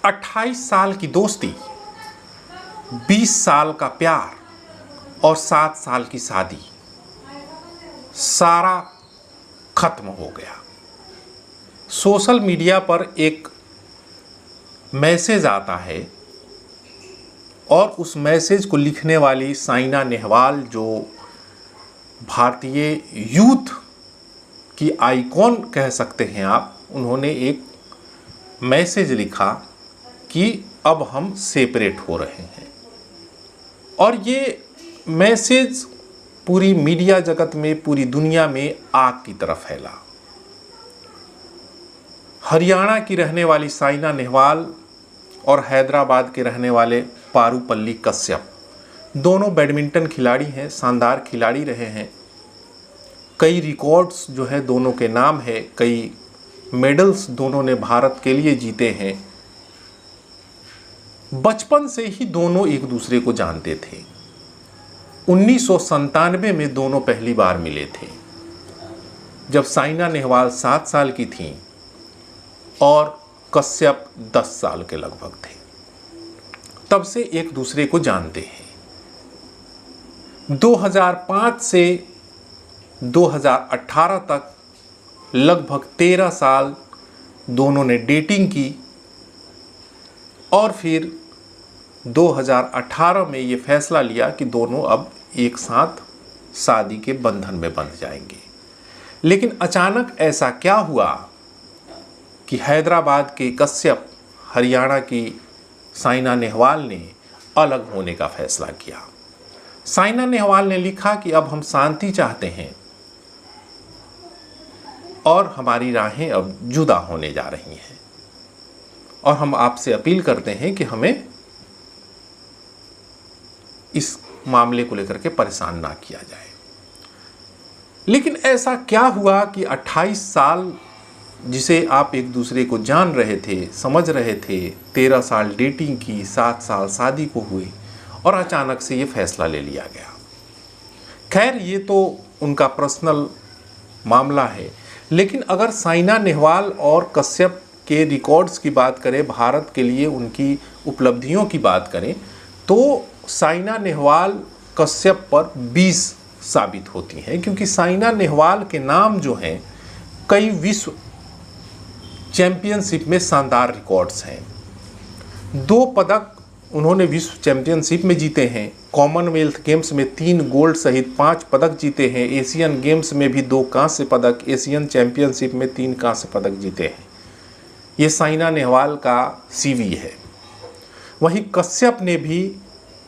28 साल की दोस्ती, 20 साल का प्यार और 7 साल की शादी, सारा खत्म हो गया। सोशल मीडिया पर एक मैसेज आता है और उस मैसेज को लिखने वाली साइना नेहवाल, जो भारतीय यूथ की आइकॉन कह सकते हैं आप, उन्होंने एक मैसेज लिखा कि अब हम सेपरेट हो रहे हैं। और ये मैसेज पूरी मीडिया जगत में, पूरी दुनिया में आग की तरह फैला। हरियाणा की रहने वाली साइना नेहवाल और हैदराबाद के रहने वाले पारुपल्ली कश्यप दोनों बैडमिंटन खिलाड़ी हैं, शानदार खिलाड़ी रहे हैं। कई रिकॉर्ड्स जो है दोनों के नाम है, कई मेडल्स दोनों ने भारत के लिए जीते हैं। बचपन से ही दोनों एक दूसरे को जानते थे। 1997 में दोनों पहली बार मिले थे, जब साइना नेहवाल 7 साल की थीं और कश्यप 10 साल के लगभग थे। तब से एक दूसरे को जानते हैं। 2005 से 2018 तक लगभग 13 साल दोनों ने डेटिंग की और फिर 2018 में ये फैसला लिया कि दोनों अब एक साथ शादी के बंधन में बंध जाएंगे। लेकिन अचानक ऐसा क्या हुआ कि हैदराबाद के कश्यप, हरियाणा की साइना नेहवाल ने अलग होने का फैसला किया। साइना नेहवाल ने लिखा कि अब हम शांति चाहते हैं और हमारी राहें अब जुदा होने जा रही हैं और हम आपसे अपील करते हैं कि हमें इस मामले को लेकर के परेशान ना किया जाए। लेकिन ऐसा क्या हुआ कि 28 साल जिसे आप एक दूसरे को जान रहे थे, समझ रहे थे, 13 साल डेटिंग की, 7 साल शादी को हुए और अचानक से ये फैसला ले लिया गया। खैर, ये तो उनका पर्सनल मामला है। लेकिन अगर साइना नेहवाल और कश्यप के रिकॉर्ड्स की बात करें, भारत के लिए उनकी उपलब्धियों की बात करें, तो साइना नेहवाल कश्यप पर 20 साबित होती हैं, क्योंकि साइना नेहवाल के नाम जो हैं कई विश्व चैंपियनशिप में शानदार रिकॉर्ड्स हैं। 2 पदक उन्होंने विश्व चैंपियनशिप में जीते हैं। कॉमनवेल्थ गेम्स में 3 गोल्ड सहित 5 पदक जीते हैं। एशियन गेम्स में भी 2 कांस्य पदक, एशियन चैंपियनशिप में 3 कांस्य पदक जीते हैं। ये साइना नेहवाल का सीवी है। वहीं कश्यप ने भी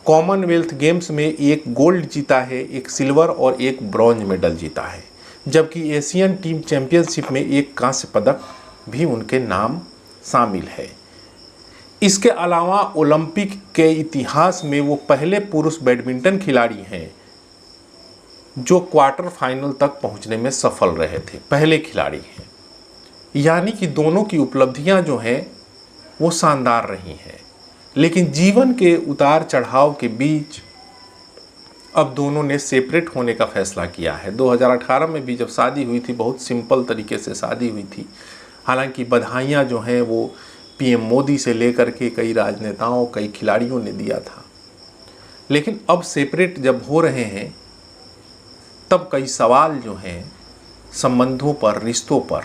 कॉमनवेल्थ गेम्स में 1 गोल्ड जीता है, 1 सिल्वर और 1 ब्रॉन्ज मेडल जीता है, जबकि एशियन टीम चैंपियनशिप में 1 कांस्य पदक भी उनके नाम शामिल है। इसके अलावा ओलंपिक के इतिहास में वो पहले पुरुष बैडमिंटन खिलाड़ी हैं जो क्वार्टर फाइनल तक पहुंचने में सफल रहे थे, पहले खिलाड़ी हैं। यानी कि दोनों की उपलब्धियां जो हैं वो शानदार रही हैं। लेकिन जीवन के उतार चढ़ाव के बीच अब दोनों ने सेपरेट होने का फैसला किया है। 2018 में भी जब शादी हुई थी, बहुत सिंपल तरीके से शादी हुई थी। हालांकि बधाइयाँ जो हैं वो पीएम मोदी से लेकर के कई राजनेताओं, कई खिलाड़ियों ने दिया था। लेकिन अब सेपरेट जब हो रहे हैं तब कई सवाल जो हैं संबंधों पर, रिश्तों पर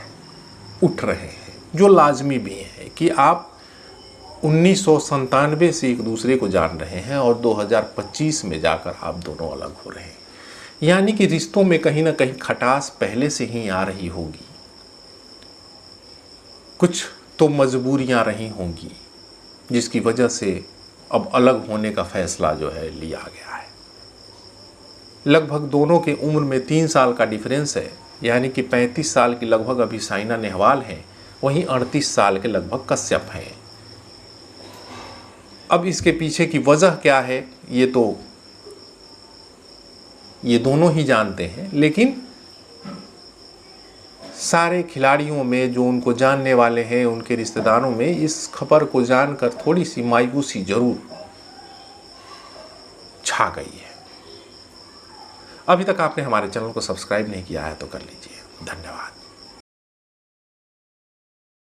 उठ रहे हैं, जो लाजमी भी है कि आप 1997 से एक दूसरे को जान रहे हैं और 2025 में जाकर आप दोनों अलग हो रहे हैं। यानी कि रिश्तों में कहीं ना कहीं खटास पहले से ही आ रही होगी। कुछ तो मजबूरियां रही होंगी जिसकी वजह से अब अलग होने का फैसला जो है लिया गया है। लगभग दोनों के उम्र में 3 साल का डिफरेंस है, यानी कि 35 साल की लगभग अभी साइना नेहवाल हैं, वहीं 38 साल के लगभग कश्यप हैं। अब इसके पीछे की वजह क्या है ये तो ये दोनों ही जानते हैं। लेकिन सारे खिलाड़ियों में, जो उनको जानने वाले हैं, उनके रिश्तेदारों में इस खबर को जानकर थोड़ी सी मायूसी जरूर छा गई है। अभी तक आपने हमारे चैनल को सब्सक्राइब नहीं किया है तो कर लीजिए। धन्यवाद।